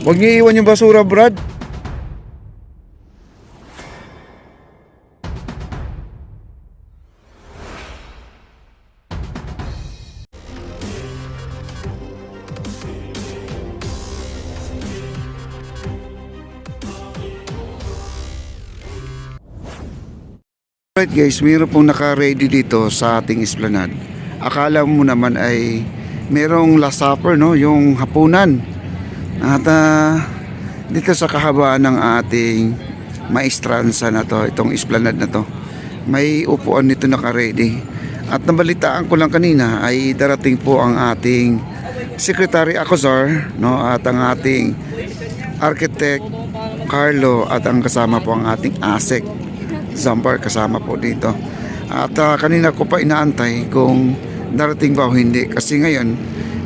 Huwag niyo iwan yung basura, Brad. Right guys, mayroon pong naka-ready dito sa ating esplanade. Akala mo naman ay merong last supper, no? Yung hapunan. At dito sa kahabaan ng ating maestranza na to, itong esplanade na to, may upuan nito naka-ready. At nabalitaan ko lang kanina ay darating po ang ating Secretary Acosar, no? At ang ating Architect Carlo at ang kasama po ang ating ASEC Zambar kasama po dito. At kanina ko pa inaantay kung darating ba o hindi. Kasi ngayon,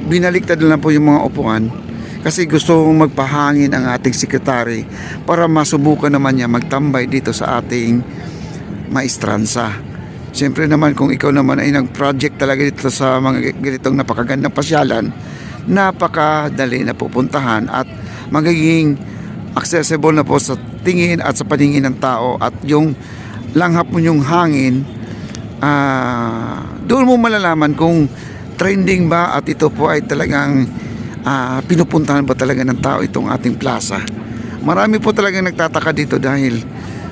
binaliktad na lang po yung mga upuan. Kasi gusto kong magpahangin ang ating sekretary para masubukan naman niya magtambay dito sa ating maestranza. Siyempre naman kung ikaw naman ay nag-project talaga dito sa mga ganitong napakagandang pasyalan, napakadali na pupuntahan at magiging accessible na po sa tingin at sa paningin ng tao, at yung langhap mo yung hangin, doon mo malalaman kung trending ba at ito po ay talagang pinupuntahan ba talaga ng tao itong ating plaza. Marami po talagang nagtataka dito dahil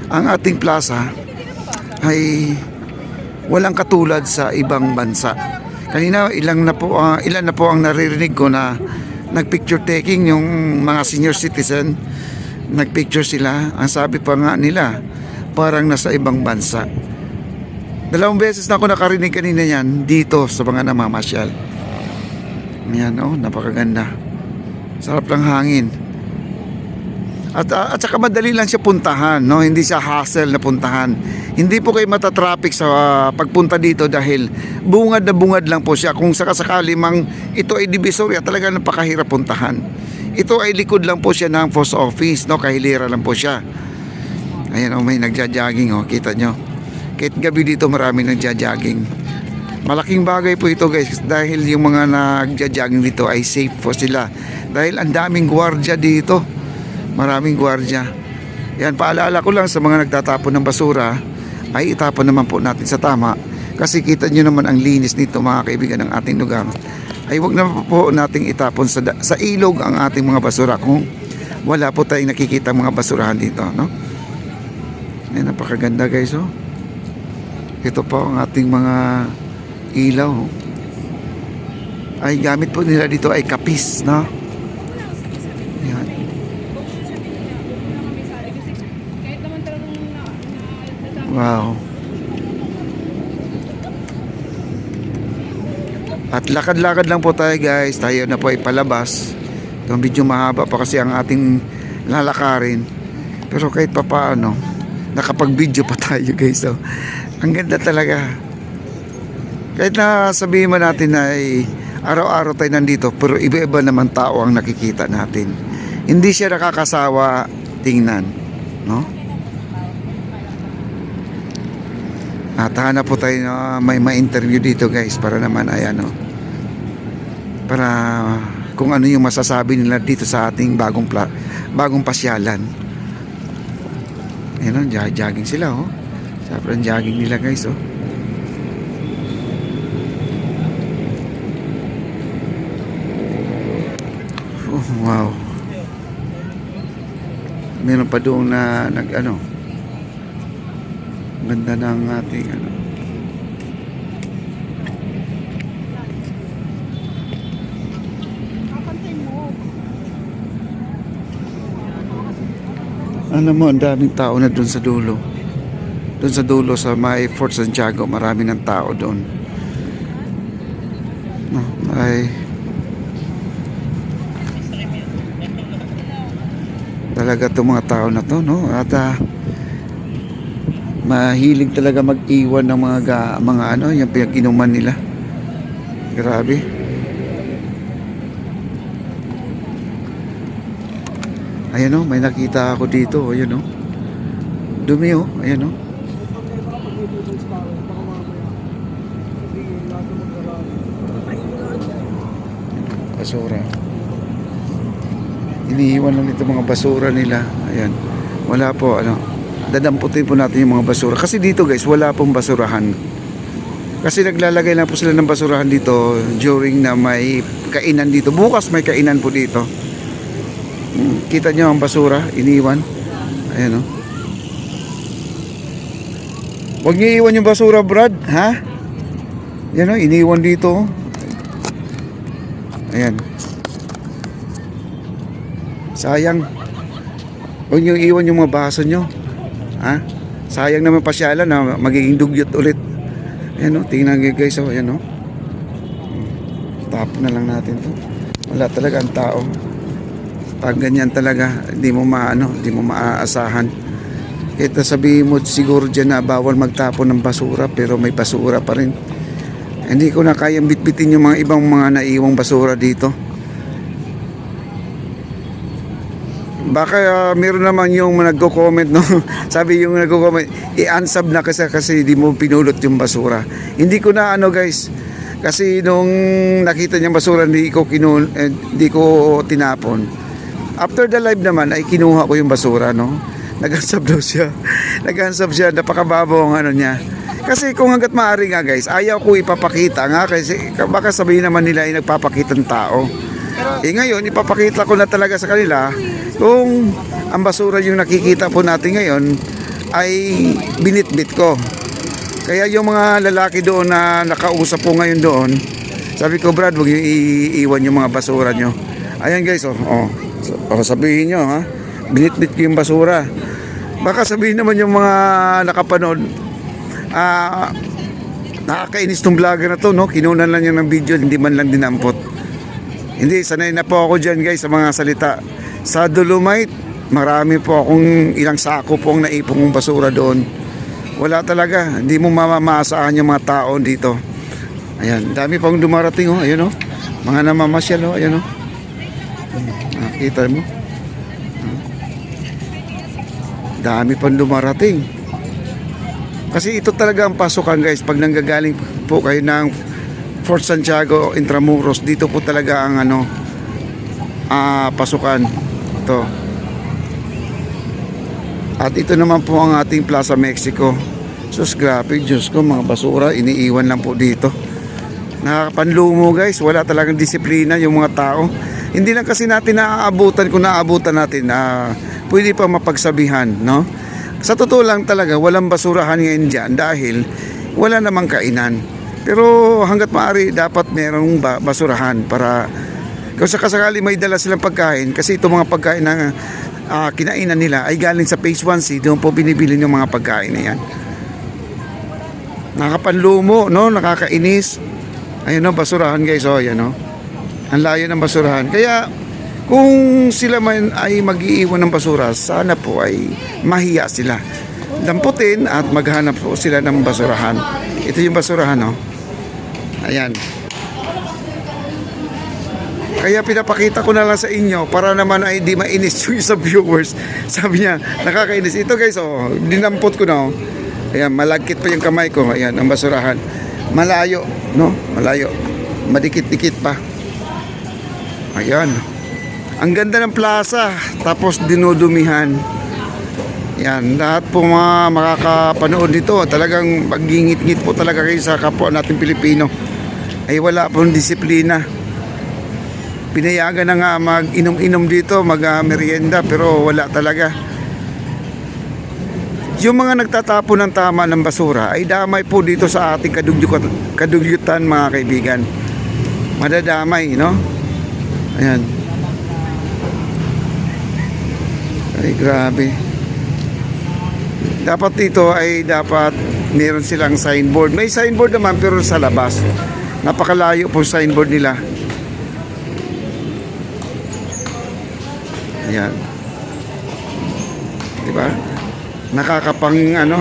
ang ating plaza ay walang katulad sa ibang bansa. Kanina ilan na po ang naririnig ko na nagpicture taking yung mga senior citizen. Nagpicture sila. Ang sabi pa nga nila, parang nasa ibang bansa. 2 beses na ako nakarinig kanina yan dito sa mga namamasyal. Yan, oh, napakaganda. Sarap lang hangin. At saka madali lang siya puntahan, no? Hindi siya hassle na puntahan. Hindi po kayo matatraffic sa pagpunta dito dahil bungad na bungad lang po siya. Kung sakasakali mang ito ay Divisoria, talaga napakahirap puntahan. Ito ay likod lang po siya ng post office, no? Kahilira lang po siya. Ayan, oh, may nagja-jogging, oh, kita nyo. Kahit gabi dito marami nagja-jogging. Malaking bagay po ito guys, dahil yung mga nagja-jogging dito ay safe po sila. Dahil ang daming gwardiya dito. Maraming gwardiya. Yan, paalala ko lang sa mga nagtatapon ng basura, ay itapon naman po natin sa tama. Kasi kita nyo naman ang linis nito mga kaibigan ng ating lugar. Ay wag na po nating itapon sa ilog ang ating mga basura kung wala po tayong nakikita mga basurahan dito, no? Ay, napakaganda guys, oh. Ito po ang ating mga ilaw, oh. Ay gamit po nila dito ay kapis, no? Yan. Wow. At lakad-lakad lang po tayo guys. Tayo na po ay palabas. Itong video mahaba pa kasi ang ating lalakarin. Pero kahit pa paano, nakapag-video pa tayo guys. So, ang ganda talaga. Kahit na sabihin mo natin na ay araw-araw tayo nandito, pero iba-iba naman tao ang nakikita natin. Hindi siya nakakasawa tingnan, no? At hanap po tayo na may ma-interview dito guys para naman ay ano, para kung ano yung masasabi nila dito sa ating bagong pasyalan. Ayun, oh, jogging sila, oh. Sobrang jogging nila guys, oh. Oh, wow. Meron pa doon na nag-ano, ganda ng ating ano. Alam mo, ang daming tao na doon sa dulo. Doon sa dulo sa may Fort Santiago, marami ng tao doon. No, ay talaga itong mga tao na to, no? At mahilig talaga mag-iwan ng mga ano, yung pinag-inuman nila. Grabe. Ayan, oh, may nakita ako dito, ayan, oh. Dumi, oh, ayan, oh. Basura. Iniiwan lang dito mga basura nila. Ayan. Wala po, ano. Dadamputin po natin yung mga basura. Kasi dito guys, wala pong basurahan. Kasi naglalagay lang po sila ng basurahan dito during na may kainan dito. Bukas may kainan po dito. Kita nyo ang basura, iniwan. Ayan o. Huwag nyo iwan yung basura, Brad. Ha? Yan o, iniwan dito. Ayan. Sayang. Huwag nyo iwan yung mga baso nyo. Ha? Sayang naman pasyalan na magiging dugyot ulit. Ayan o, tingnan nyo guys o. Ayan o. Tap na lang natin to. Wala talaga ang tao. Pag ganyan talaga, hindi mo maaasahan. Kahit sabihin mo siguro dyan na bawal magtapon ng basura, pero may basura pa rin. Hindi ko na kayang bitbitin yung mga ibang mga naiwang basura dito. Baka meron naman yung nagko-comment, no? Sabi yung nagko-comment, i-unsub na kasi di mo pinulot yung basura. Hindi ko na guys, kasi nung nakita niyang basura hindi ko tinapon. After the live naman ay kinuha ko yung basura, no? Nag-unsub daw siya. Nag-unsub siya, napakababaw ang niya. Kasi kung hanggat maaari nga guys, ayaw ko ipapakita nga kasi baka sabihin naman nila ay nagpapakita ng tao. Ngayon, ipapakita ko na talaga sa kanila kung ang basura yung nakikita po natin ngayon ay binitbit ko. Kaya yung mga lalaki doon na nakausap po ngayon doon, sabi ko, Brad, huwag yung iiwan yung mga basura nyo. Ayan guys, sabihin nyo ha, binitbit ko yung basura. Baka sabihin naman yung mga nakapanood, nakakainis tong vlogger na to, no? Kinunan lang niya ng video, hindi man lang dinampot. Hindi, sanay na po ako dyan guys sa mga salita. Sa Dolomite, marami po akong ilang sako po ang naipong basura doon. Wala talaga, hindi mo mamamaasahan yung mga tao dito. Ayan, dami pang dumarating oh, ayun oh. Mga namamasyal oh, ayun oh. Nakita mo? Dami pang dumarating. Kasi ito talaga ang pasukan guys. Pag nanggagaling po kayo ng Fort Santiago, Intramuros, dito po talaga ang pasukan. Ito. At ito naman po ang ating Plaza Mexico. Sus, grabe, Diyos ko, mga basura, iniiwan lang po dito. Nakapanlumo guys, wala talagang disiplina yung mga tao. Hindi lang kasi natin naaabutan, kung naaabutan natin, pwede pa mapagsabihan, no? Sa totoo lang talaga, walang basurahan ngayon dyan dahil wala namang kainan. Pero hanggat maaari, dapat merong basurahan para kung sakasakali may dala silang pagkain, kasi itong mga pagkain na kinainan nila ay galing sa Phase 1C, doon po binibili ng mga pagkain na yan. Nakapanlumo, no? Nakakainis. Ayun no, basurahan guys, oh, yan no. Ang layo ng basurahan. Kaya kung sila man ay mag-iiwan ng basura, sana po ay mahiya sila. Damputin at maghanap po sila ng basurahan. Ito yung basurahan, no? Ayan. Kaya pinapakita ko na lang sa inyo para naman ay di mainis yung sa viewers. Sabi niya, nakakainis. Ito guys, oh, dinampot ko na, oh. Ayan, malagkit pa yung kamay ko. Ayan, ang basurahan. Malayo, no? Malayo. Madikit-dikit pa. Ayan. Ang ganda ng plaza, tapos dinudumihan. Yan, lahat po mga makakapanood dito, talagang magingit-ngit po talaga kayo sa kapwa natin Pilipino. Ay wala pong disiplina. Pinayagan na nga mag-inom-inom dito, mag-merienda, pero wala talaga. Yung mga nagtatapon ng tama ng basura ay damay po dito sa ating kadugyutan mga kaibigan. Madadamay, no? Ayan. Ay grabe. Dapat dito ay dapat meron silang signboard. May signboard naman pero sa labas. Napakalayo po signboard nila. Ayan. Diba? Nakakapang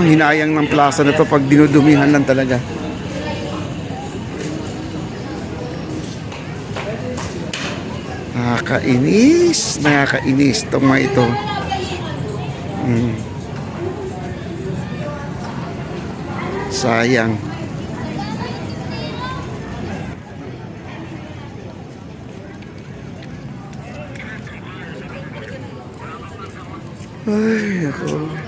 hinayang ng plaza na to pag dinudumihan lang talaga. Nakakainis itong mga ito. Sayang. Ay, ako.